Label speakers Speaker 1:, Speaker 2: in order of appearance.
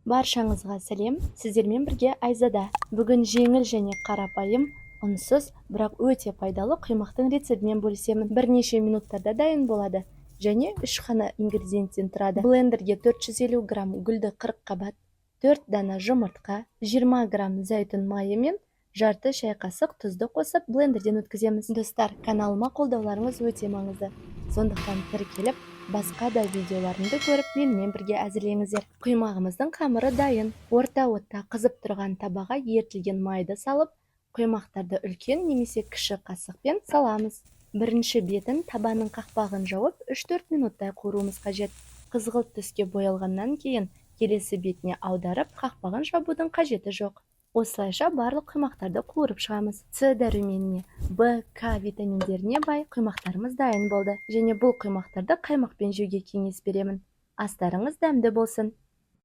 Speaker 1: Баршаңызға сәлем, сіздермен бірге Айзада. Бүгін жеңіл және қарапайым, ұнсыз, бірақ өте пайдалы құймақтың рецептімен бөлісемін. Бірнеше минуттарда дайын болады және 3 қана ингредиенттен тұрады. Блендерге 450 грамм гүлді 40 қабат, 4 дана жұмыртқа, 20 грамм зәйтүн майы мен жарты шай қасық тұзды қосып блендерден өткіземіз. Достар, каналыма қолдауларыңыз өте маңызды. Сондықтан тіркеліп, басқа да видеоларымды көріп, менімен бірге әзірлеңіздер. Құймағымыздың қамыры дайын. Орта отта қызып тұрған табаға ерітілген майды салып, құймақтарды үлкен немесе кіші қасықпен саламыз. Бірінші бетін табаның қақпағын жауып 3-4 минуттай қуыруымыз қажет. Қызғылт түске боялғаннан кейін келесі бетіне аударып, қақпағын жабудың қажеті жоқ. Осылайша барлық құймақтарды қуырып шығамыз. С дәруменіне, В, К витаминдеріне бай құймақтарымыз дайын болды. Және бұл құймақтарды қаймақпен жеуге кеңес беремін. Астарыңыз дәмді болсын.